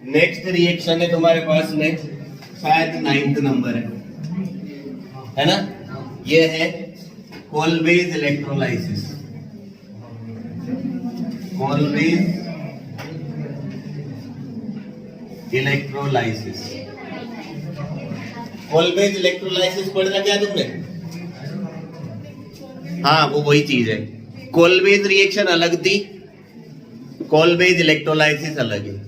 Next reaction है तुम्हारे पास में, शायद 9th नंबर है ना। ये है कोलबेज इलेक्ट्रोलाइसिस। कोलबेज इलेक्ट्रोलाइसिस। कोलबेज इलेक्ट्रोलाइसिस पढ़ा क्या तुमने? हाँ, वो वही चीज है। कोलबेज रिएक्शन अलग थी, कोलबेज इलेक्ट्रोलाइसिस अलग है।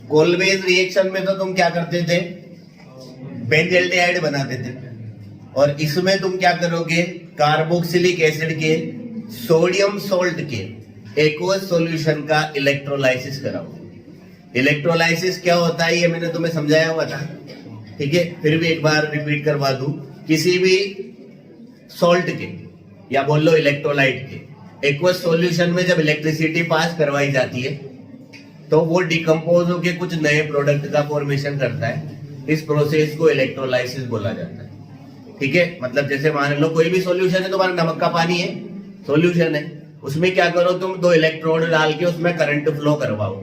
कोलबेज रिएक्शन में तो तुम क्या करते थे, बेंजल्डिहाइड बनाते थे, और इसमें तुम क्या करोगे, कार्बोक्सिलिक एसिड के सोडियम सॉल्ट के एक्वस सॉल्यूशन का इलेक्ट्रोलाइसिस कराओगे। इलेक्ट्रोलाइसिस क्या होता है ये मैंने तुम्हें समझाया हुआ था, ठीक है, फिर भी एक बार रिपीट करवा दूं। किसी भी सॉल्ट के या बोल लो इलेक्ट्रोलाइट के एक्वस सॉल्यूशन में जब इलेक्ट्रिसिटी पास करवाई जाती है तो वो डिकम्पोज होकर कुछ नए प्रोडक्ट का फॉर्मेशन करता है। इस प्रोसेस को इलेक्ट्रोलाइसिस बोला जाता है, ठीक है। मतलब जैसे मान लो कोई भी सॉल्यूशन है, तुम्हारा नमक का पानी है, सॉल्यूशन है, उसमें क्या करो तुम, 2 इलेक्ट्रोड डाल के उसमें करंट फ्लो करवाओ,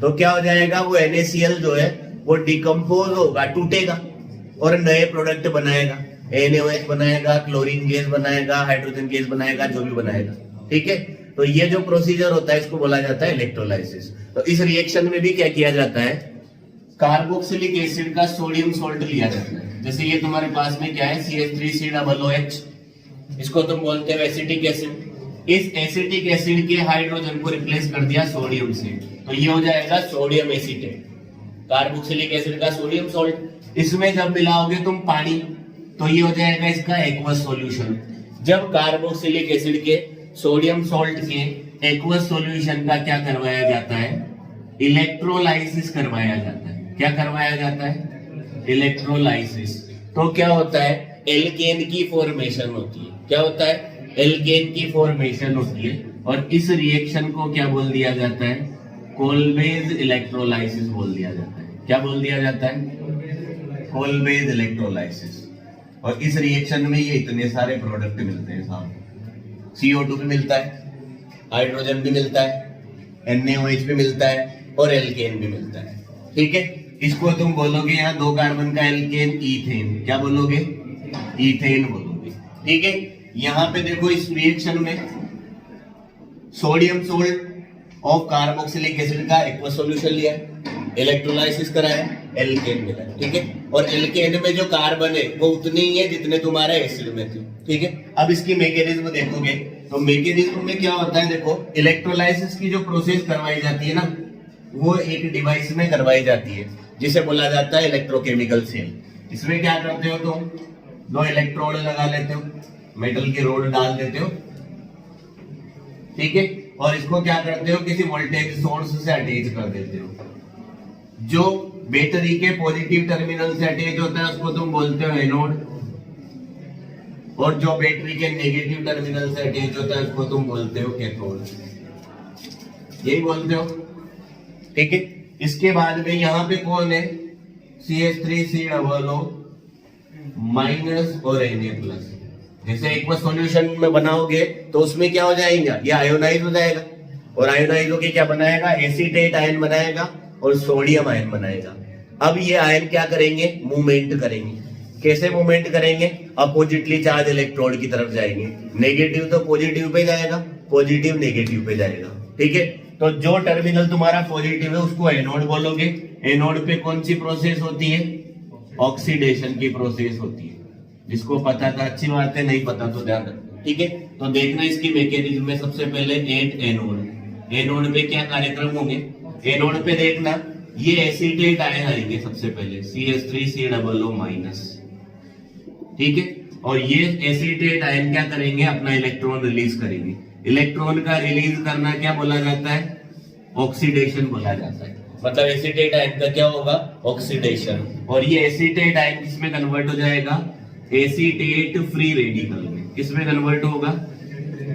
तो क्या हो जाएगा, वो NaCl जो है वो डिकम्पोज होगा, टूटेगा और नए प्रोडक्ट बनाएगा। NaOH बनाएगा, क्लोरीन गैस बनाएगा, हाइड्रोजन गैस बनाएगा, जो भी बनाएगा, ठीक है। तो ये जो प्रोसीजर होता है इसको बोला जाता है इलेक्ट्रोलाइसिस। तो इस रिएक्शन में भी क्या किया जाता है, कार्बोक्सिलिक एसिड का सोडियम सॉल्ट लिया जाता है। जैसे ये तुम्हारे पास में क्या है, CH3COOH, इसको तुम बोलते हो एसिटिक एसिड। इस एसिटिक एसिड के हाइड्रोजन को रिप्लेस कर दिया सोडियम से, तो ये हो जाएगा सोडियम एसीटेट, कार्बोक्सिलिक एसिड का सोडियम सॉल्ट। इसमें जब मिलाओगे तुम पानी तो ये हो जाएगा इसका एक्वस सॉल्यूशन। जब कार्बोक्सिलिक एसिड के सोडियम सॉल्ट के एक्वस सॉल्यूशन का क्या करवाया जाता है, इलेक्ट्रोलाइसिस करवाया जाता है। क्या करवाया जाता है, इलेक्ट्रोलाइसिस। तो क्या होता है, एल्केन की फॉर्मेशन होती है। क्या होता है, एल्केन की फॉर्मेशन होती है, और इस रिएक्शन को क्या बोल दिया जाता है, कोलबेज इलेक्ट्रोलाइसिस बोल दिया जाता है। क्या बोल दिया जाता है, कोलबेज इलेक्ट्रोलाइसिस। और इस रिएक्शन में ये इतने सारे प्रोडक्ट मिलते हैं साहब, CO2 भी मिलता है, हाइड्रोजन भी मिलता है, NaOH भी मिलता है, और एल्केन भी मिलता है, ठीक है। इसको तुम बोलोगे यहाँ 2 कार्बन का एल्केन, ईथेन। क्या बोलोगे, ईथेन बोलोगे, ठीक है। यहाँ पे देखो इस रिएक्शन में sodium salt of carboxylic acid का एक्वस सॉल्यूशन लिया है, इलेक्ट्रोलाइसिस कराया, एल्केन मिला, ठीक है। और एल्केन में जो कार्बन है वो उतने ही है जितने तुम्हारे एसिड में थे, ठीक है। अब इसकी मैकेनिज्म देखोगे तो मैकेनिज्म में क्या होता है, देखो इलेक्ट्रोलाइसिस की जो प्रोसेस करवाई जाती है ना, वो एक डिवाइस में करवाई जाती है जिसे बोला जाता है इलेक्ट्रोकेमिकल सेल। इसमें क्या करते हो तुम, 2 इलेक्ट्रोड लगा लेते हो, मेटल की रोड डाल देते हो, ठीक है, और इसको क्या करते हो, किसी वोल्टेज सोर्स से अटैच कर देते हो। जो बैटरी के पॉजिटिव टर्मिनल से अटैच होता है उसको तुम बोलते हो एनोड, और जो बैटरी के नेगेटिव टर्मिनल से अटैच होता है उसको तुम बोलते हो कैथोड। यही बोलते हो, ठीक है। इसके बाद में यहाँ पे कौन है, CH3COO माइनस और Na प्लस। जैसे एक बार सॉल्यूशन में बनाओगे तो उसमें क्या हो जाएगा, ये आयोनाइज हो जाएगा, और आयोनाइज होके क्या बनाएगा, एसीटेट आयन बनाएगा और सोडियम आयन बनाएगा। अब ये आयन क्या करेंगे, मूवमेंट करेंगे। कैसे मूवमेंट करेंगे, अपोजिटली चार्ज इलेक्ट्रोड की तरफ जाएंगे। नेगेटिव तो पॉजिटिव पे जाएगा, पॉजिटिव नेगेटिव पे जाएगा, ठीक है। तो जो टर्मिनल तुम्हारा पॉजिटिव है उसको एनोड बोलोगे। एनोड पे कौन सी प्रोसेस होती है, ऑक्सीडेशन की प्रोसेस होती है। जिसको पता था अच्छी बात है, नहीं पता तो ध्यान रखो, ठीक है। तो देखना इसकी मैकेनिज्म में सबसे पहले एनोड। एनोड पे क्या कार्यक्रम होंगे, एनोड पे देखना ये एसीटेट आयन आएंगे सबसे पहले, CH3COO माइनस, ठीक है। और ये एसीटेट आयन क्या करेंगे, अपना इलेक्ट्रॉन रिलीज करेंगे। इलेक्ट्रॉन का रिलीज करना क्या बोला जाता है, ऑक्सीडेशन बोला जाता है। मतलब एसीटेट आयन का क्या होगा, ऑक्सीडेशन। और ये एसीटेट आयन किसमें कन्वर्ट हो जाएगा, एसीटेट फ्री रेडिकल में। किसमें कन्वर्ट होगा,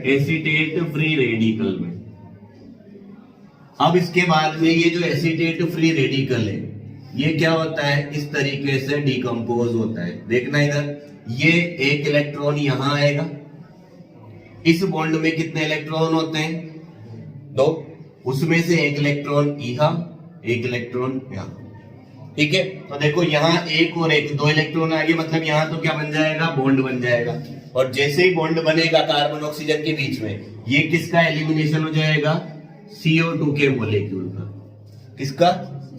एसीटेट फ्री रेडिकल में। अब इसके बाद में ये जो एसीटेट फ्री रेडिकल है ये क्या होता है, इस तरीके से डिकम्पोज होता है। देखना इधर, ये एक इलेक्ट्रॉन यहां आएगा, इस बॉन्ड में कितने इलेक्ट्रॉन होते हैं, 2, उसमें से एक इलेक्ट्रॉन यहाँ, एक इलेक्ट्रॉन यहाँ, ठीक है, तो देखो यहाँ एक और एक, दो इलेक्ट्रॉन आगे, मतलब यहाँ तो क्या बन जाएगा, बॉन्ड बन जाएगा। और जैसे ही बॉन्ड बनेगा कार्बन ऑक्सीजन के बीच में, ये किसका एलिमिनेशन हो जाएगा, CO2 के मोलेक्यूल का। किसका,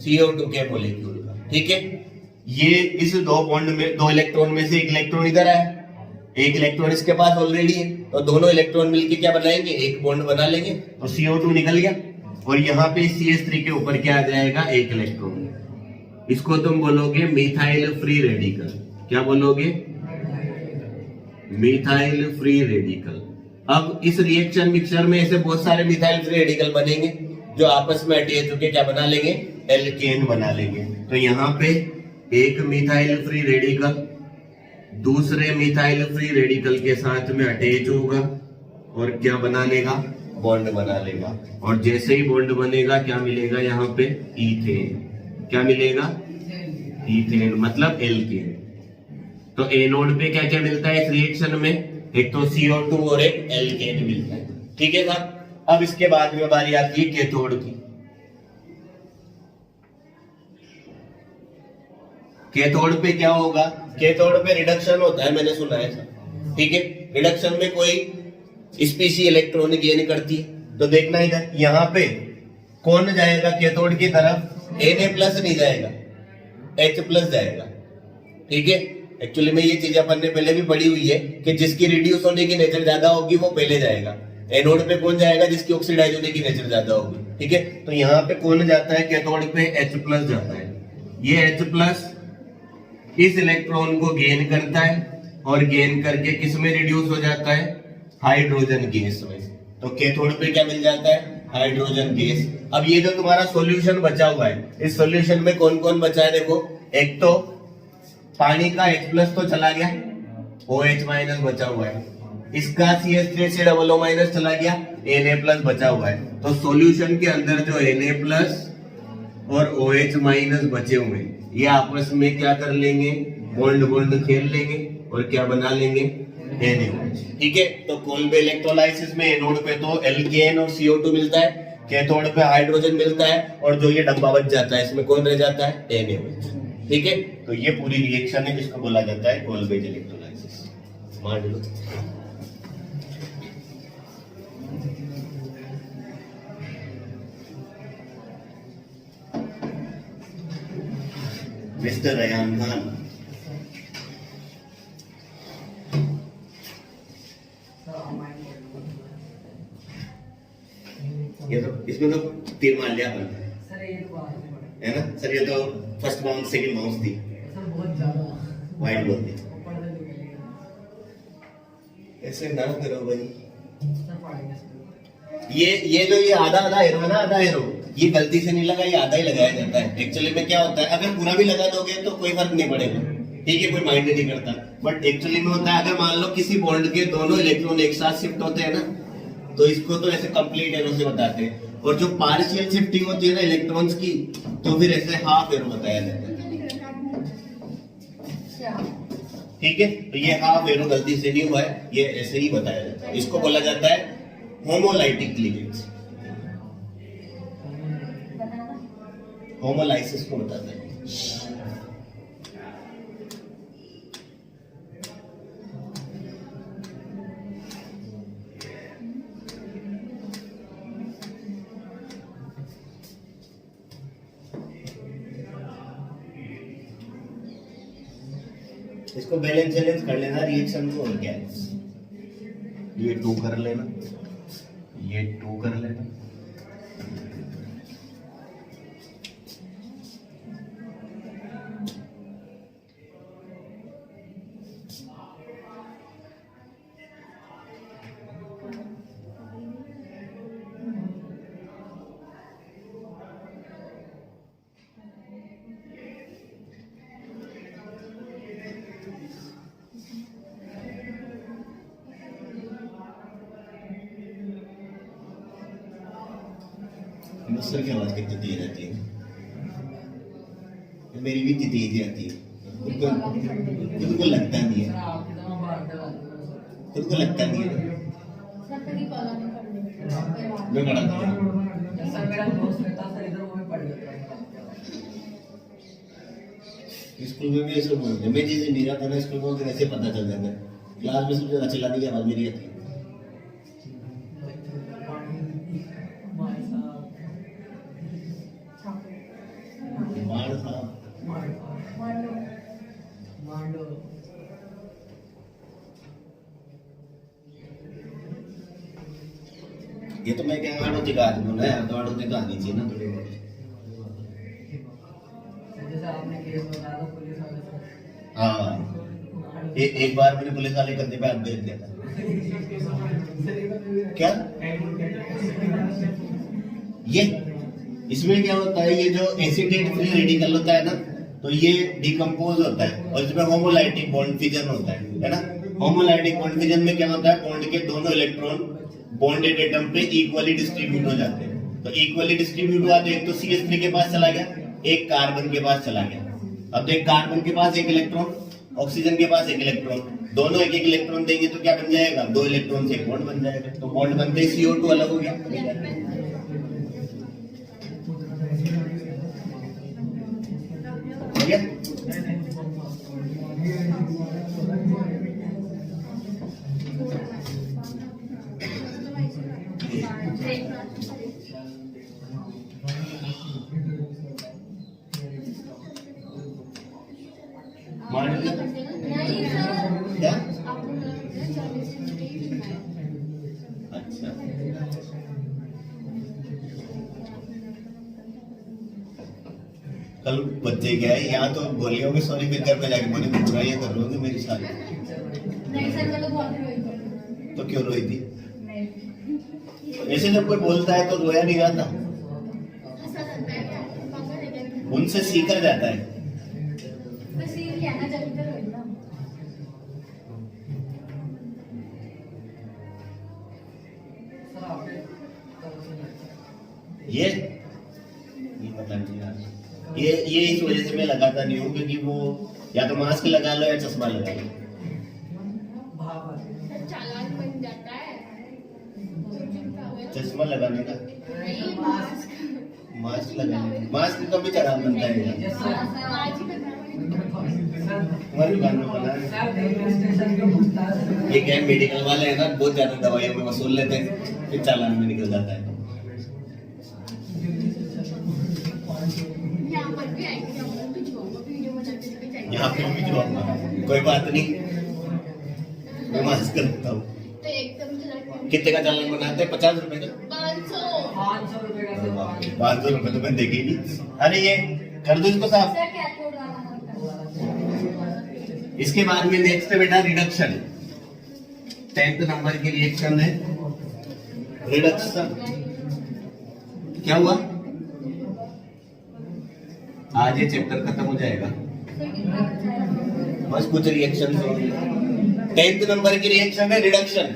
CO2 के मोलेक्यूल का। ठीक है, ये इस दो बॉन्ड में, दो इलेक्ट्रॉन में से एक इलेक्ट्रॉन इधर आया, एक इलेक्ट्रॉन इसके पास ऑलरेडी है, तो दोनों इलेक्ट्रॉन मिलके क्या बनाएंगे, एक बॉन्ड बना लेंगे, तो CO2 निकल गया। और यहाँ पे CH3 के ऊपर क्या आ जाएगा, एक इलेक्ट्रॉन। इसको तुम बोलोगे मिथाइल फ्री रेडिकल। क्या बोलोगे, मिथाइल फ्री रेडिकल। अब इस रिएक्शन मिक्सचर में ऐसे बहुत सारे मिथाइल फ्री रेडिकल बनेंगे जो आपस में अटैच होकर क्या बना लेंगे, एल्केन बना लेंगे। तो यहाँ पे एक मिथाइल फ्री रेडिकल दूसरे मिथाइल फ्री रेडिकल के साथ में अटैच होगा और क्या बना लेगा, बॉन्ड बना लेगा। और जैसे ही बॉन्ड बनेगा क्या मिलेगा, यहाँ पे ईथेन। क्या मिलेगा, ईथेन, मतलब एल्केन। तो एनोड पे क्या क्या मिलता है इस रिएक्शन में, एक तो CO2 और एक एल्केन मिलता है। ठीक है साहब। अब इसके बाद में बारी आती है कैथोड की। कैथोड पे क्या होगा, कैथोड पे रिडक्शन होता है, मैंने सुना है सर। ठीक है, रिडक्शन में कोई स्पीशी इलेक्ट्रॉन गेन करती है। तो देखना इधर, यहाँ पे कौन जाएगा कैथोड की तरफ, Na+ नहीं जाएगा, H+ जाएगा। ठीक है, एक्चुअली में ये चीज अपन ने पहले भी पढ़ी हुई है कि जिसकी रिड्यूस होने की नेचर ज्यादा होगी वो पहले जाएगा। एनोड पे कौन जाएगा, जिसकी ऑक्सीडाइज होने की नेचर ज्यादा होगी। ठीक है, तो यहाँ पे कौन जाता है, कैथोड पे H+ जाता है। ये H+ इस इलेक्ट्रॉन को गेन करता है और गेन करके किस में रिड्यूस हो जाता है, हाइड्रोजन गैस में। तो कैथोड पे क्या मिल जाता है, हाइड्रोजन गैस। अब ये जो तुम्हारा सॉल्यूशन बचा हुआ है, इस सॉल्यूशन में कौन कौन बचा है, देखो, एक तो पानी का H+ तो चला गया, OH- बचा हुआ है, इसका CH3 से OO- चला गया, Na+ बचा हुआ है। तो सॉल्यूशन के अंदर जो Na+ और OH- बचे हुए हैं, ये आपस में क्या कर लेंगे, बॉन्ड बॉन्ड खेल लेंगे और क्या बना लेंगे, NaOH। ठीक है, तो कोल्बे इलेक्ट्रोलाइसिस में एनोड पे तो एल्केन और CO2 मिलता है, कैथोड पे हाइड्रोजन मिलता है, और जो ये डब्बा बच जाता है इसमें कौन रह जाता है, NaOH। ठीक है, तो ये पूरी रिएक्शन है जिसको बोला जाता है कोल्बेज इलेक्ट्रोलाइसिस। मान लो मिस्टर अयान खान, ये तो इसमें तो तीर मार लिया अपन है ना सर। ये तो फर्स्ट बाउंस सेकंड बाउंस थी सर, बहुत ज्यादा वाइड बॉल थी। ऐसे ना करो भाई, ये जो ये आधा आधा एरो है ना, आधा एरो ये गलती से नहीं लगा, ये आधा ही लगाया जाता है। एक्चुअली में क्या होता है, अगर पूरा भी लगा दोगे तो कोई फर्क नहीं पड़ेगा, ठीक है, कोई माइंड नहीं करता। बट एक्चुअली में होता है, अगर मान लो किसी बॉन्ड के दोनों इलेक्ट्रॉन एक साथ शिफ्ट होते हैं ना, तो इसको तो ऐसे कंप्लीट एरो से बताते हैं। और जो पार्शियल शिफ्टिंग होती है ना इलेक्ट्रॉन्स की, तो फिर ऐसे हाफ एरो बताया जाता है। ठीक है, तो ये हाफ एरो गलती से नहीं हुआ है, ये ऐसे ही बताया जाता है। इसको बोला जाता है होमोलाइटिक क्लीवेज, होमोलाइसिस को बताते हैं। इसको बैलेंस बैलेंस कर लेना रिएक्शन को, और क्या है, ये 2 कर लेना, ये 2 कर लेना। मुझसे की आवाज कितनी तेज आती है, मेरी भी इतनी तेज आती है, खुद को लगता नहीं है, खुद को लगता नहीं है। मैं पढ़ाता हूँ सर, मेरा दोस्त रहता सर इधर, वो भी पढ़ लेता है। स्कूल में भी ऐसे बोलते, मैं जैसे नहीं रहा था ना स्कूल में, वैसे पता चल जाता है। क्लास में सबसे ज्यादा चिल्लाने की आवाज मेरी आती है। ये तो मैं क्या आड़ो दिखा दूं ना यार, तो आड़ो दिखा दीजिए ना थोड़ी बहुत। जैसे आपने केस बताया था पुलिस वाले से। हाँ, एक बार मैंने पुलिस वाले कंधे पे हाथ फेर दिया था। क्या ये इसमें क्या होता है, ये जो एसिटेट फ्री रेडिकल होता है ना, तो ये डिकम्पोज होता है और इसमें होमोलाइटिक बॉन्ड फिजन होता है ना। होमोलाइटिक बॉन्ड फिजन में क्या होता है, बॉन्ड के दोनों इलेक्ट्रॉन बॉन्डेड एटम पे इक्वली डिस्ट्रीब्यूट हो जाते हैं। तो इक्वली डिस्ट्रीब्यूट हुआ तो एक तो CH3 के पास चला गया, एक कार्बन के पास चला गया। अब तो एक कार्बन के पास एक इलेक्ट्रॉन, ऑक्सीजन के पास एक इलेक्ट्रॉन, दोनों एक एक इलेक्ट्रॉन देंगे तो क्या बन जाएगा, 2 इलेक्ट्रॉन से एक बॉन्ड बन जाएगा। तो बॉन्ड बनते ही CO2 अलग हो गया। ठीक है, मान लिया क्या? अच्छा, कल बच्चे क्या है, यहाँ तो बोलियों में सॉरी, फिर घर पे जाके बोले बुराइयां कर लोगे मेरी सारी। नहीं सर, मैं तो बहुत रोई थी। तो क्यों रोई थी? नहीं। ऐसे जब कोई बोलता है तो रोया नहीं जाता, हंसा जाता है क्या? पापा ने क्या? उनसे सीखा जाता है। बस ये कहना चाहिए था रोई ना। सर आपके कब से लगता है? ये पता नहीं यार, ये इस वजह से मैं लगाता नहीं हूँ, क्योंकि वो या तो मास्क लगा लो या चश्मा लगा लो। भाप आती है। चालान बन जाता है। चश्मा लगाने का, नहीं, मास्क। मास्क लगाने, मास्क का भी चालान बनता है यार। Yes sir. आज ही करना पड़ेगा। तुम्हारी दुकान में बना है। सर रेलवे स्टेशन पे पूछता है। ये क्या है, मेडिकल वाले है ना, बहुत ज्यादा दवाइयों में वसूल लेते हैं, फिर चालान में निकल जाता है। यहाँ पर भी आएंगे, यहाँ पर भी भिजवाऊंगा, वीडियो बना के लेके जाएंगे। यहाँ पे भी जो कोई बात नहीं, मैं मास्क करता हूँ। तो एकदम से लड़के कितने का चालान बनाते हैं? 50 रुपए का। 500। 500 रुपए का सर। 500 रुपए तो मैं देखे ही नहीं। अरे ये कर दो इसको साफ। सर क्या कोड वाला होता है? इसके बाद में नेक्स्ट है बेटा रिडक्शन। 10th नंबर की रिएक्शन है रिडक्शन। क्या हुआ, आज ये चैप्टर खत्म हो जाएगा, सर कितना बचा है? बस कुछ रिएक्शन होंगे। 10th नंबर की रिएक्शन है रिडक्शन।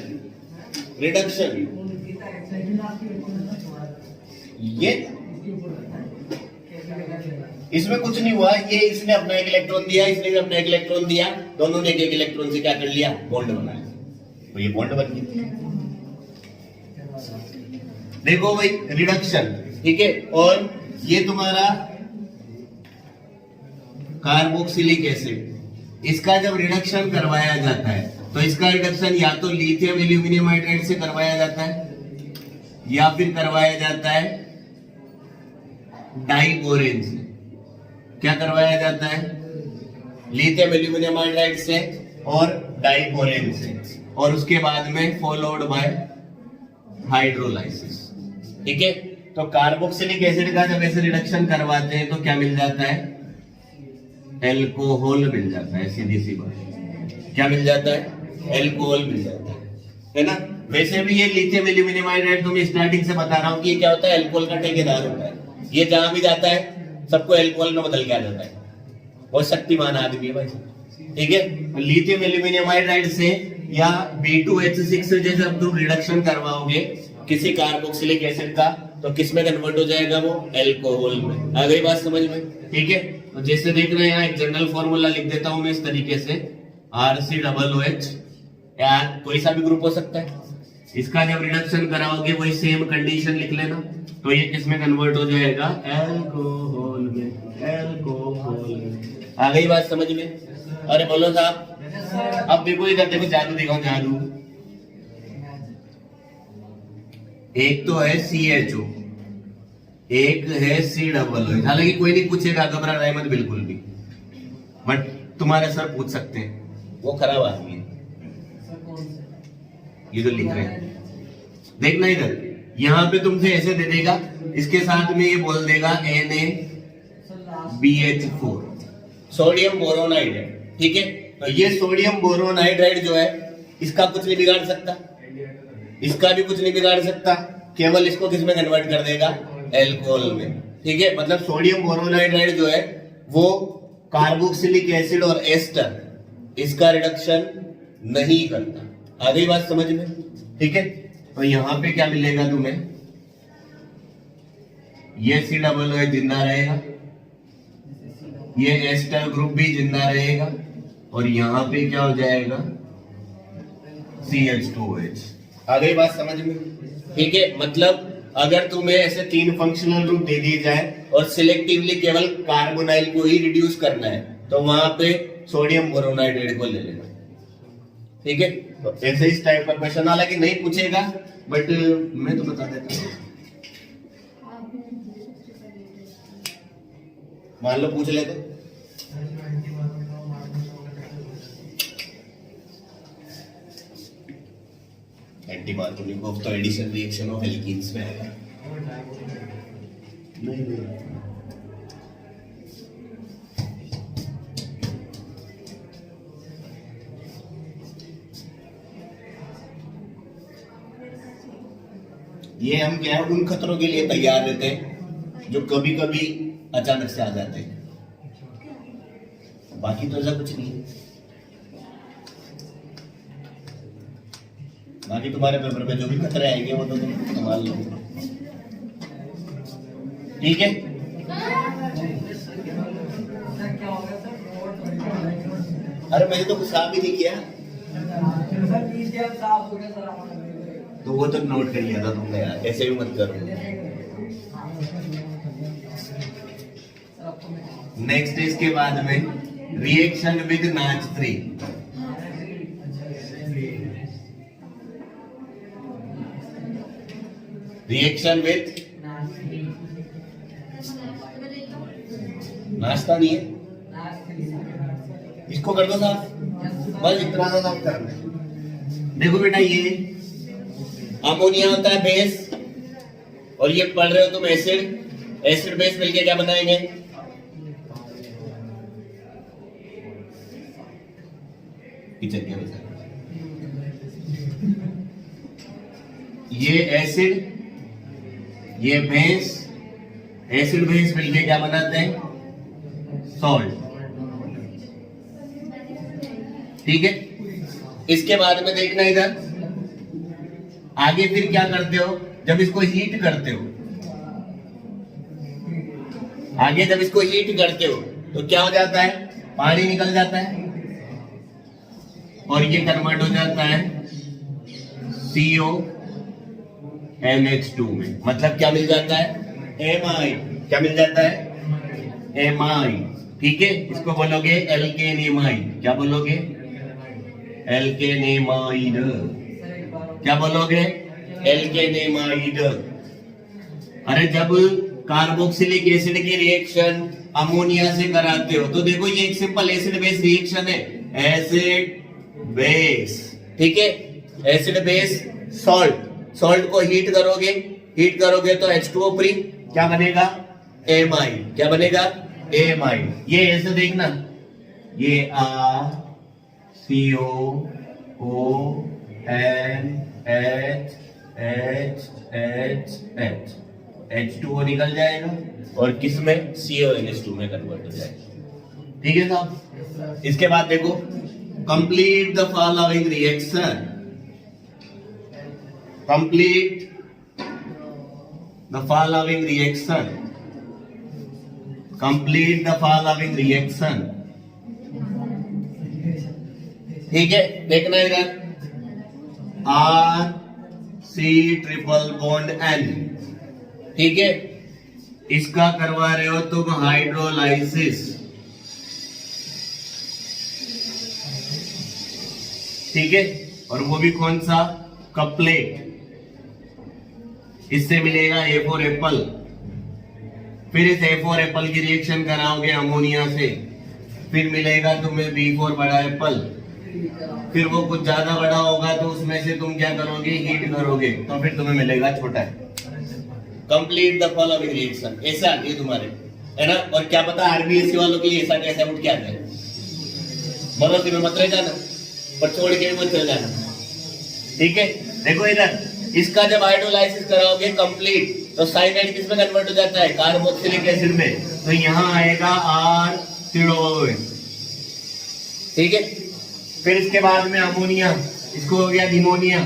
रिडक्शन ये इसमें कुछ नहीं हुआ, ये इसने अपना एक इलेक्ट्रॉन दिया, इसने भी अपना एक इलेक्ट्रॉन दिया, दोनों ने एक इलेक्ट्रॉन से क्या कर लिया, बॉन्ड बनाया, तो ये बॉन्ड बन गया। देखो भाई रिडक्शन, ठीक है। और ये तुम्हारा कार्बोक्सिलिक एसिड, इसका जब रिडक्शन करवाया जाता है तो इसका रिडक्शन या तो लिथियम एल्यूमिनियम हाइड्राइड से करवाया जाता है या फिर करवाया जाता है डाइबोरेन से। क्या करवाया जाता है? लिथियम एल्यूमिनियम हाइड्राइड से और डाइबोरेन से, और उसके बाद में फॉलोड बाय हाइड्रोलाइसिस। ठीक है, तो कार्बोक्सिलिक एसिड का जब ऐसे रिडक्शन करवाते हैं तो क्या मिल जाता है? एल्कोहल मिल जाता है। सीधी सी बात, क्या मिल जाता है? एल्कोहल मिल जाता है ना। वैसे भी ये लिथियम एल्यूमिनियम हाइड्राइड तो मैं स्टार्टिंग से बता रहा हूँ कि ये क्या होता है, एल्कोहल का ठेकेदार होता है। ये जहां भी जाता है सबको एल्कोहल में बदल के आ जाता है, बहुत शक्तिमान आदमी है भाई, ठीक है। लिथियम एल्यूमिनियम हाइड्राइड से या B2H6 से जब तुम रिडक्शन करवाओगे किसी कार्बोक्सिलिक एसिड का, तो किस में कन्वर्ट हो जाएगा वो? एल्कोहल में। आ गई बात समझ में? ठीक है, तो जैसे देख रहे हैं यहाँ एक जनरल फॉर्मूला लिख देता हूं मैं इस तरीके से, RCOOH, या कोई सा भी ग्रुप हो सकता है। इसका जब रिडक्शन कराओगे वही सेम कंडीशन लिख लेना, तो ये किस में कन्वर्ट हो जाएगा? एल्कोहल में। एल्कोहल आ गई बात समझ में? अरे बोलो साहब, अब देखो इधर देखो, जादू दिखाओ जादू। एक तो है CHO, एक है COO। हालांकि कोई नहीं पूछेगा, घबराना है मत बिल्कुल भी, बट तुम्हारे सर पूछ सकते हैं, वो खराब आदमी है। सर कौन से? ये जो लिख रहे हैं देखना इधर, यहाँ पे तुमसे ऐसे दे देगा, इसके साथ में ये बोल देगा सर लास्ट NaBH4, सोडियम बोरोनाइड है, ठीक है। तो ये सोडियम बोरोनाइड्राइड जो है, इसका कुछ नहीं बिगाड़ सकता, इसका भी कुछ नहीं बिगाड़ सकता, केवल इसको किस में कन्वर्ट कर देगा? एल्कोहल में, ठीक है। मतलब सोडियम बोरोनाइड्राइड जो है वो कार्बोक्सिलिक एसिड और एस्टर इसका रिडक्शन नहीं करता। आ गई बात समझ में? ठीक है। तो यहां पे क्या मिलेगा तुम्हें? ये COO जिंदा रहेगा, ये एस्टर ग्रुप भी जिंदा रहेगा, और यहां पे क्या हो जाएगा? CH2OH। आ गई बात समझ में? ठीक है। मतलब अगर तुम्हें ऐसे 3 फंक्शनल ग्रुप दे दिए जाए और सिलेक्टिवली केवल कार्बोनाइल को ही रिड्यूस करना है, तो वहां पे सोडियम बोरोनाइड्राइड को ले लेना, ठीक है। तो ऐसे इस टाइप का क्वेश्चन हालांकि नहीं पूछेगा, बट मैं तो बता देता हूँ। मान लो पूछ ले तो एंटी मार्कोनिक ऑफ तो एडिशन रिएक्शन ऑफ एल्कीन्स में आएगा। नहीं नहीं, ये हम क्या है, उन खतरों के लिए तैयार रहते हैं जो कभी कभी अचानक से आ जाते हैं, बाकी तो ऐसा कुछ नहीं है। बाकी तुम्हारे पेपर पे जो भी खतरे आएंगे वो तो तुम संभाल लो, ठीक है। सर क्या हो गया सर? नोट अरे मैंने तो कुछ साफ ही नहीं किया, सर पीसीएम साफ हो गया सर आपने। तो वो तो नोट कर लिया था तुमने यार, ऐसे भी मत करो। सर आपको मैं नेक्स्ट डे के बाद में reaction with NaCH3, reaction with नाश्ता नहीं है, इसको कर दो साफ, बस इतना सा साफ करना है। देखो बेटा, ये अमोनिया होता है बेस, और ये पढ़ रहे हो तुम एसिड, एसिड बेस मिलके क्या बनाएंगे? किचन के वजह ये एसिड, ये बेस, एसिड बेस मिलके क्या बनाते हैं? सॉल्ट, ठीक है। इसके बाद में देखना इधर आगे फिर क्या करते हो, जब इसको हीट करते हो, आगे जब इसको हीट करते हो तो क्या हो जाता है? पानी निकल जाता है, और ये कन्वर्ट हो जाता है CONH2 में। मतलब क्या मिल जाता है? एमाइड। क्या मिल जाता है? एमाइड, ठीक है। इसको बोलोगे एल्केनेमाइड। क्या बोलोगे? एल्केनेमाइड। क्या बोलोगे? एल्केनेमाइड। अरे जब कार्बोक्सिलिक एसिड की रिएक्शन अमोनिया से कराते हो तो देखो ये एक सिंपल एसिड बेस रिएक्शन है, एसिड बेस, ठीक है। एसिड बेस सॉल्ट, सॉल्ट को हीट करोगे, हीट करोगे तो H2O फ्री, क्या बनेगा? एमाइड। क्या बनेगा? एमाइड। ये ऐसे देखना, ये COONH H2O निकल जाएगा और किस में? CONH2 में कन्वर्ट हो जाएगा, ठीक है साहब। इसके बाद देखो, complete the following reaction, complete the following reaction, complete the following reaction, ठीक है। देखना इधर, R⁻N, ठीक है। इसका करवा रहे हो तुम हाइड्रोलाइसिस, ठीक है, और वो भी कौन सा, कपलेट। इससे मिलेगा ए फॉर एप्पल। फिर इस ए फॉर एप्पल की रिएक्शन कराओगे अमोनिया से, फिर मिलेगा तुम्हें बी फॉर बड़ा एप्पल। फिर वो कुछ ज्यादा बड़ा होगा तो उसमें से तुम क्या करोगे, हीट करोगे, तो फिर तुम्हें मिलेगा छोटा है। कंप्लीट द फॉलोइंग रिएक्शन, ऐसे आती है तुम्हारे, है ना। और क्या पता आरबीएससी वालों के लिए ऐसा कैसे उठ के आता है। भरोसे में मत रह जाना, पर छोड़ के मत चल जाना, ठीक है। देखो इधर, इसका जब हाइड्रोलाइसिस कराओगे कंप्लीट, तो साइनाइड किस में कन्वर्ट हो जाता है, कार्बोक्सिलिक एसिड में। तो यहाँ आएगा आर सिडोन, ठीक है। फिर इसके बाद में अमोनिया, इसको हो गया निमोनिया।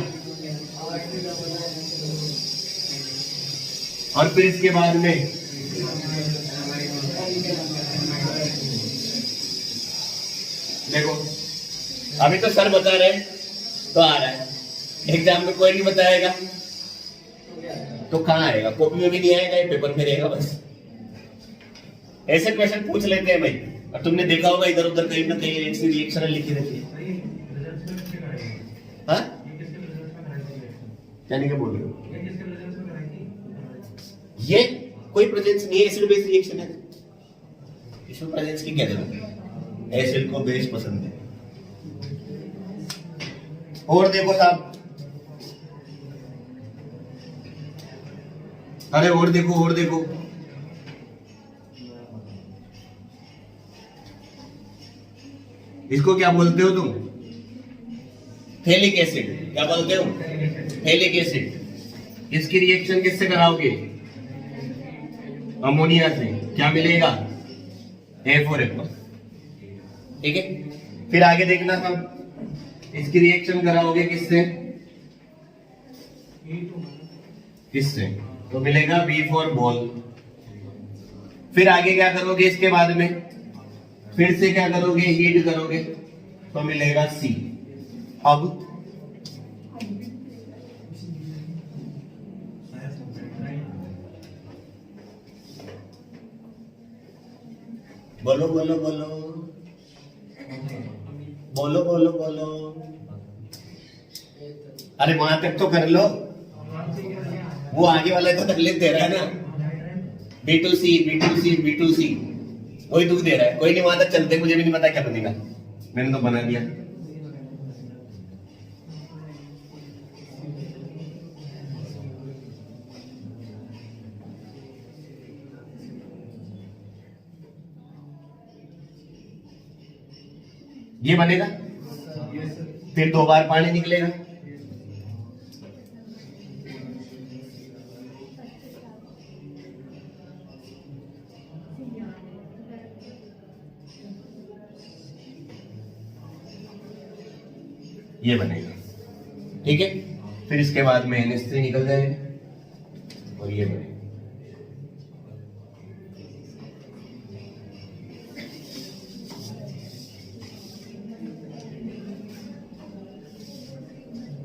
और फिर इसके बाद में देखो, अभी तो सर बता रहे हैं तो आ रहा है, एग्जाम में कोई नहीं बताएगा तो कहाँ आएगा, कॉपी में भी नहीं आएगा, ये पेपर में रहेगा बस। ऐसे क्वेश्चन पूछ लेते हैं भाई। और तुमने देखा होगा इधर उधर कहीं ना कहीं ऐसी रिएक्शन लिखी रहती है। हाँ, यानी क्या बोल रहे हो, ये कोई प्रेजेंस नहीं है, एसिड बेस रिएक्शन है। इसमें प्रेजेंस की क्या जरूरत है, एसिड को बेस पसंद है। और देखो साहब, अरे और देखो, और देखो, इसको क्या बोलते हो तुम, थैलिक एसिड। क्या बोलते हो, थैलिक एसिड। इसकी रिएक्शन किससे कराओगे, अमोनिया से। क्या मिलेगा, ए फॉर एप्पल, ठीक है। फिर आगे देखना हम, इसकी रिएक्शन कराओगे किससे, किससे, तो मिलेगा बी फॉर बॉल। फिर आगे क्या करोगे इसके बाद में, फिर से क्या करोगे, हीट करोगे, तो मिलेगा सी। अब बोलो बोलो बोलो बोलो बोलो बोलो, अरे वहां तक तो कर लो, वो आगे वाले को तकलीफ दे रहा है ना। B2C B2C B2C वही दुख दे रहा है। कोई नहीं, वहां तक चलते, मुझे भी नहीं पता क्या बनेगा, मैंने तो बना दिया। ये बनेगा, फिर 2 बार पानी निकलेगा। ये बनेगा, ठीक है। फिर इसके बाद में NH3 निकल जाएगा और ये बनेगा।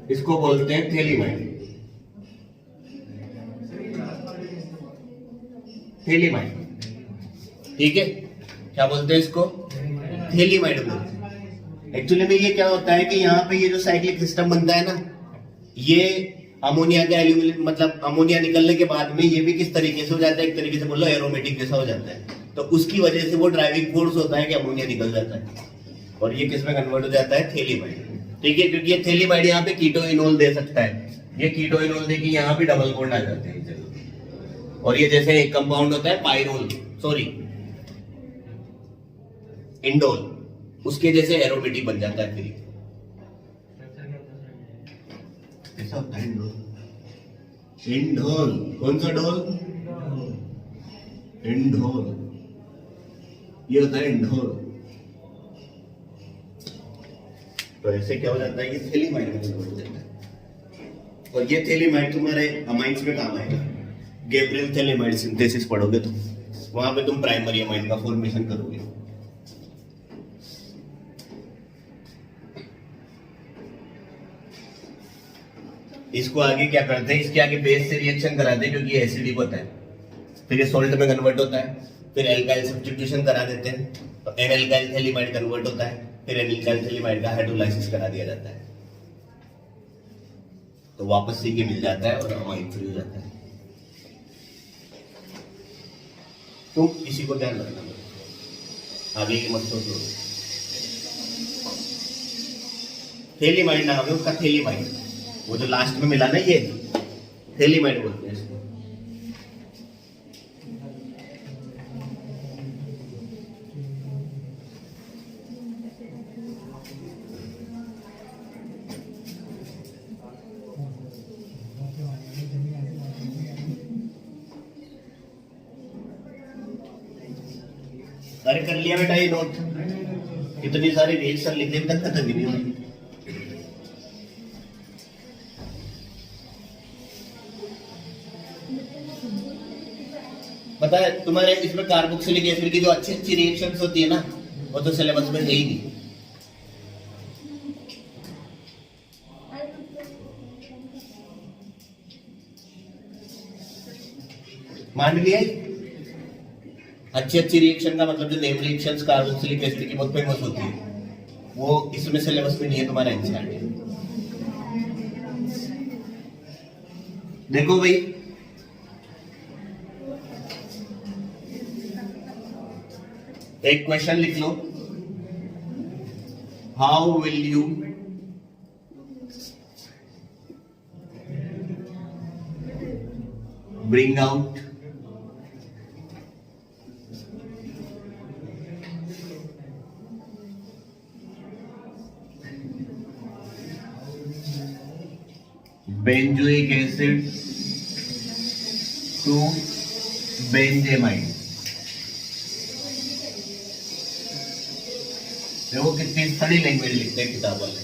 इसको बोलते हैं थैलीमाइड। थैलीमाइड, ठीक है। क्या बोलते हैं इसको, थैलीमाइड बोलते हैं। एक्चुअली में ये क्या होता है कि यहाँ पे ये जो साइक्लिक सिस्टम बनता है ना, ये अमोनिया का एल्यूमिनियम, मतलब अमोनिया निकलने के बाद में ये भी किस तरीके से हो जाता है, एक तरीके से बोलो एरोमेटिक जैसा हो जाता है। तो उसकी वजह से वो ड्राइविंग फोर्स होता है कि अमोनिया निकल जाता है और ये किस में कन्वर्ट हो जाता है, थैलीमाइड, ठीक है। क्योंकि ये थैलीमाइड यहाँ पे कीटोइनोल दे सकता है, ये कीटोइनोल दे कि यहाँ पे डबल बॉन्ड आ जाते हैं। और ये जैसे एक कंपाउंड होता है पाइरोल, सॉरी इंडोल, उसके जैसे एरोमेटिक बन जाता है। फिर ऐसा होता है इंडोल। इंडोल कौन सा डोल, इंडोल, ये होता है इंडोल। तो ऐसे क्या हो जाता है, ये थैलीमाइड में कन्वर्ट हो जाता है। और ये थैलीमाइड तुम्हारे अमाइंस में काम आएगा। गैब्रियल थैलीमाइड सिंथेसिस पढ़ोगे तो वहां पे तुम प्राइमरी अमाइन का फॉर्मेशन करोगे। इसको आगे क्या करते हैं, इसके आगे बेस से रिएक्शन कराते हैं क्योंकि एसिडिक होता है। फिर ये सॉल्ट में कन्वर्ट होता है, फिर एल्काइल सब्स्टिट्यूशन करा देते हैं तो एन एल्काइल थैलीमाइड कन्वर्ट होता है, फिर एन एल्काइल थैलीमाइड का हाइड्रोलाइसिस करा दिया जाता है। तो वापस से ये मिल जाता है और अमाइन फ्री हो जाता है। तुम इसी को ध्यान रखना, आगे की मत सोचो। थेलीमाइड नाम है उसका, थेलीमाइड। वो जो लास्ट में मिला ना, ये थेलीमाइड बोलते हैं इसको। अरे कर लिया बेटा ये नोट, इतनी सारी रिएक्शन लिख दे तक खत्म ही नहीं होगी। पता है तुम्हारे इसमें कार्बोक्सिलिक एसिड की जो अच्छी अच्छी रिएक्शंस होती है ना, वो तो सिलेबस में है ही नहीं। मान लिया अच्छी अच्छी रिएक्शन का मतलब जो नेम रिएक्शंस कार्बोक्सिलिक एसिड की बहुत फेमस होती है, वो इसमें सिलेबस में नहीं है तुम्हारा एनसीईआरटी। देखो भाई, एक क्वेश्चन लिख लो, how will you bring out benzoic acid to benzamide। देखो कितनी सड़ी लैंग्वेज लिखते हैं किताब वाले।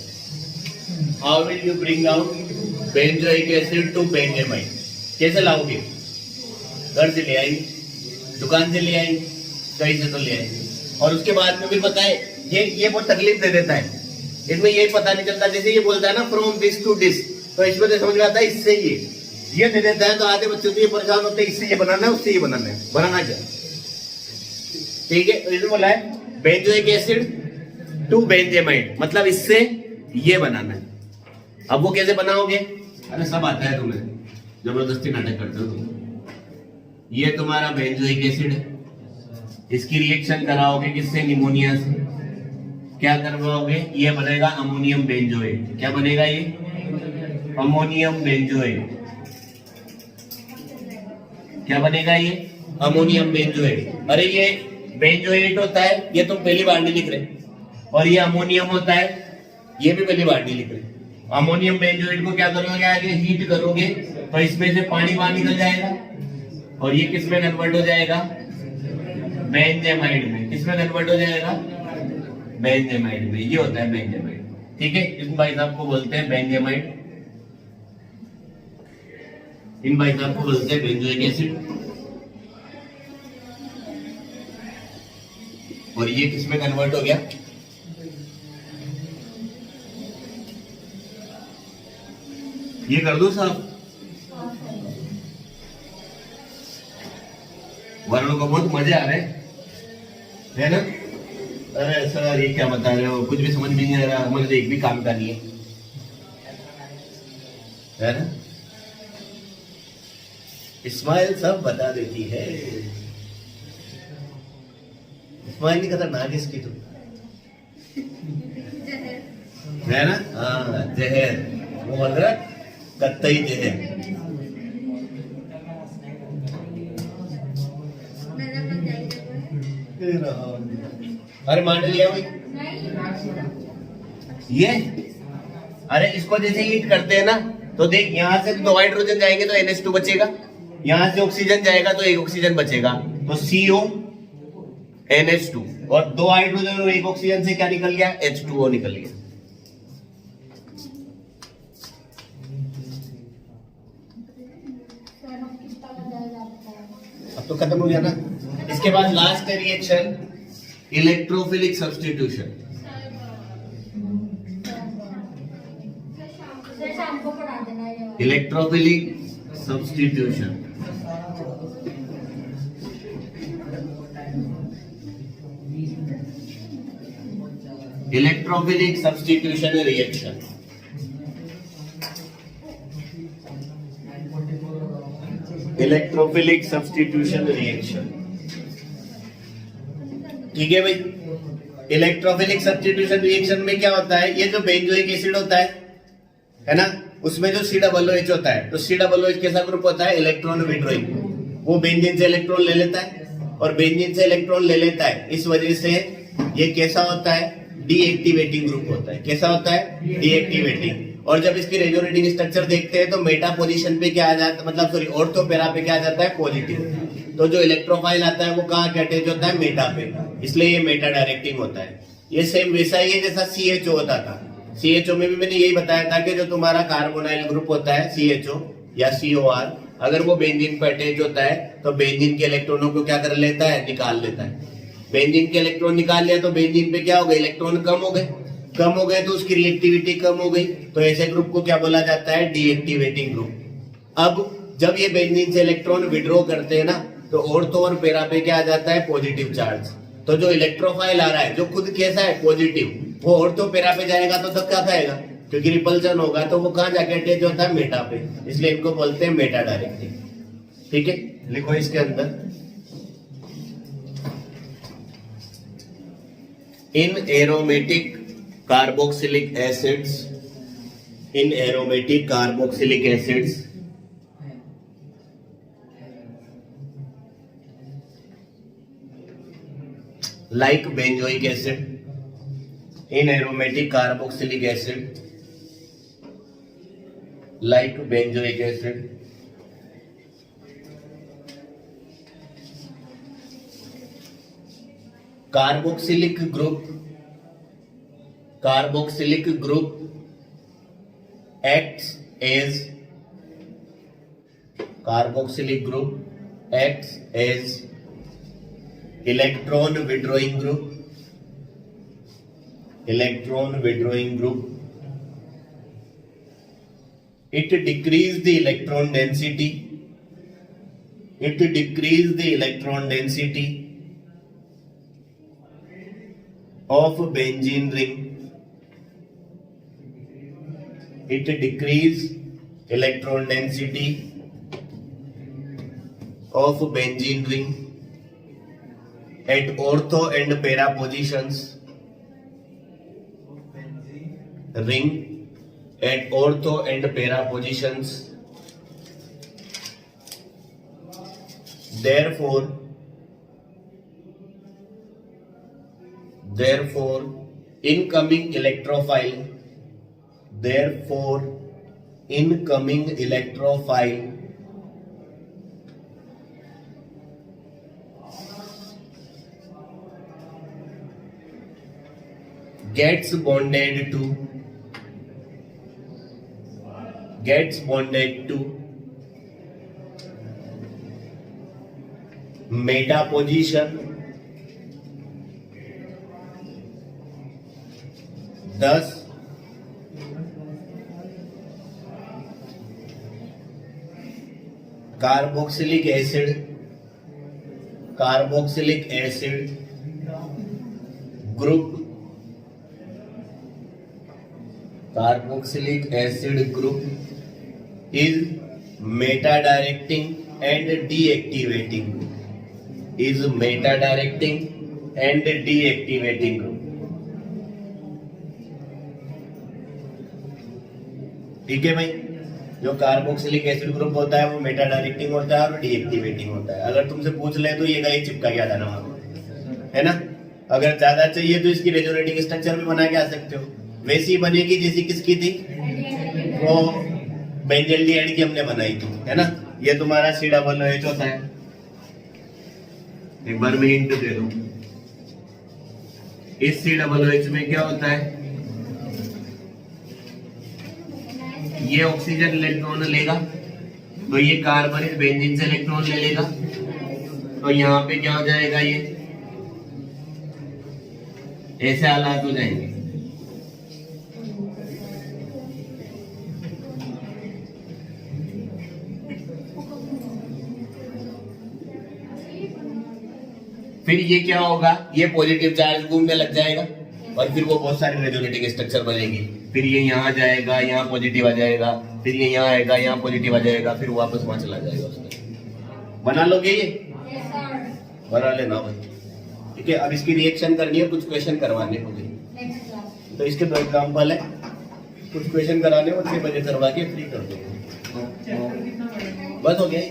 How will you bring out benzoic acid to benzamide. कैसे लाओगे? घर से ले आएंगे, दुकान से ले आएंगे, कहीं से तो ले आएंगे। और उसके बाद में भी पता है ये बहुत तकलीफ दे देता है, इसमें यही पता नहीं चलता। जैसे ये बोलता है ना फ्रॉम दिस टू दिस, तो इसमें तो समझ में आता है इससे ये दे देता है, तो आधे बच्चे तो ये परेशान होते हैं इससे ये बनाना है उससे ये बनाना है, बनाना क्या? ठीक है, तो इसमें बोला है बेंजोइक एसिड टू बेंजामाइड, मतलब इससे ये बनाना है। अब वो कैसे बनाओगे? अरे सब आता है तुम्हें, जबरदस्ती नाटक करते हो तुम। ये तुम्हारा बेंजोइक एसिड है, इसकी रिएक्शन कराओगे किससे? निमोनिया से। क्या करवाओगे? ये बनेगा अमोनियम बेंजोएट। क्या बनेगा ये? Ammonium benzoate. क्या बनेगा ये? Ammonium benzoate. अरे ये बेंजोएट होता है, ये तुम पहली बार नहीं लिख रहे, और ये अमोनियम होता है, ये भी पहली बार नहीं लिख रहे। अमोनियम बेंजोएट को क्या करोगे? आगे हीट करोगे तो इसमें से पानी बाहर निकल जाएगा, और ये किस में कन्वर्ट हो जाएगा? बेंजामाइड में। किस में कन्वर्ट हो जाएगा? बेंजामाइड में। ये होता है बेंजामाइड। ठीक है, इस भाई साहब को बोलते हैं बेंजामाइड, इन भाई साहब को बोलते हैं बेंजोइक एसिड। और ये किस में कन्वर्ट हो गया? ये कर दो साहब, वर्णों को बहुत मजे आ रहे है ना? अरे सर ये क्या बता रहे हो, कुछ भी समझ में नहीं आ रहा, मुझे एक भी काम का नहीं है ना? इस्माइल सब बता देती है। इस्माइल की खतरनाक इसकी तो है ना? हाँ जहर, वो अदरक कत्तई जहर। अरे मान लिया भाई ये। अरे इसको जैसे हीट करते हैं ना, तो देख यहाँ से 2 हाइड्रोजन जाएंगे तो NH2 बचेगा, यहाँ से ऑक्सीजन जाएगा तो 1 ऑक्सीजन बचेगा, तो CO NH2, और 2 हाइड्रोजन और 1 ऑक्सीजन से क्या निकल गया? H2O निकल गया। अब तो खत्म हो गया ना। इसके बाद last reaction electrophilic substitution. Electrophilic substitution electrophilic substitution reaction. Electrophilic substitution reaction. ठीक है भाई, इलेक्ट्रोफिलिक सब्स्टिट्यूशन रिएक्शन में क्या होता है, ये जो बेंजोइक एसिड होता है ना, उसमें जो COOH होता है, तो COOH कैसा ग्रुप होता है, इलेक्ट्रॉन विड्रॉइंग। वो बेंजीन से इलेक्ट्रॉन ले लेता है, और बेंजीन से इलेक्ट्रॉन ले लेता है, इस वजह से ये कैसा होता है, डीएक्टिवेटिंग ग्रुप होता है। कैसा होता है, डीएक्टिवेटिंग। और जब इसकी रेजोनेटिंग स्ट्रक्चर देखते हैं तो मेटा पोजीशन पे क्या आ जाता है, मतलब सॉरी ऑर्थो पैरा पे क्या आ जाता है, पॉजिटिव। तो जो इलेक्ट्रोफाइल आता है वो कहाँ अटैच होता है, मेटा पे, इसलिए ये मेटा डायरेक्टिंग होता है। ये सेम वैसा ही है जैसा CHO होता था। CHO में भी मैंने यही बताया था कि जो तुम्हारा कार्बोनाइल ग्रुप होता है CHO या COR, अगर वो बेंजीन पर अटैच होता है तो बेंजीन के इलेक्ट्रॉनों को क्या कर लेता है, निकाल लेता है। बेंजीन के इलेक्ट्रॉन निकाल लिया तो बेंजीन पे क्या हो गए, इलेक्ट्रॉन कम हो गए। कम हो गए तो उसकी रिएक्टिविटी कम हो गई, तो ऐसे ग्रुप को क्या बोला जाता है, डीएक्टिवेटिंग ग्रुप। अब जब ये बेंजीन से इलेक्ट्रॉन विड्रॉ करते हैं ना, तो ऑर्थो और पैरा पे क्या आ जाता है, पॉजिटिव चार्ज। तो जो इलेक्ट्रोफाइल आ रहा है जो खुद कैसा है, पॉजिटिव, वो ऑर्थो पैरा पे जाएगा तो धक्का खाएगा, क्योंकि रिपल्सन होगा, तो वो कहाँ जाके अटैच होता है, मेटा पे। इसलिए इनको बोलते हैं मेटा डायरेक्टिंग। ठीक है, लिखो इसके अंदर, in aromatic carboxylic acids, in aromatic carboxylic acids like benzoic acid, in aromatic carboxylic acid like benzoic acid, carboxylic group acts as electron withdrawing group. It decrease the electron density. Of benzene ring. It decrease electron density of benzene ring at ortho and para positions. Ring at ortho and para positions. Therefore incoming electrophile gets bonded to meta position, thus carboxylic acid group is meta directing and deactivating group. ठीक है भाई, जो carboxylic acid group होता है वो Meta directing होता है और डीएक्टिवेटिंग होता है। अगर तुमसे पूछ ले तो ये गाय चिपका के आ जाना है ना। अगर ज्यादा चाहिए तो इसकी रेजोनेटिंग स्ट्रक्चर भी बना के आ सकते हो, वैसी बनेगी जैसी किसकी थी, वो बेंजल्डिहाइड की हमने बनाई थी, है ना। ये तुम्हारा COOH होता है। एक बार मैं हिंट दे दूं, इस COOH में क्या होता है, ये ऑक्सीजन इलेक्ट्रॉन लेगा तो ये कार्बन इस बेंजीन से इलेक्ट्रॉन ले लेगा, तो यहाँ पे क्या हो जाएगा, ये ऐसे हालात हो जाएंगे। फिर ये क्या होगा, ये पॉजिटिव चार्ज घूमने लग जाएगा और फिर वो बहुत सारी रेजोनेटिंग स्ट्रक्चर बनेगी। फिर ये यहाँ जाएगा, यहाँ पॉजिटिव आ जाएगा, फिर ये यहाँ आएगा, यहाँ पॉजिटिव आ जाएगा, फिर वापस वहां चला जाएगा उसमें। बना लोगे ये? बना लेना भाई। ठीक है, अब इसकी रिएक्शन करनी है, कुछ क्वेश्चन करवाने होंगे। तो इसके दो एग्जाम्पल है, कुछ क्वेश्चन कराने और 6 बजे करवा के फ्री कर दूंगा। बस हो गया।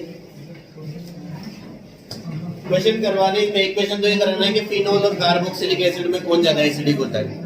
क्वेश्चन करवाने में एक क्वेश्चन तो ये करना है कि फिनोल और कार्बोक्सिलिक एसिड में कौन ज्यादा एसिडिक होता है।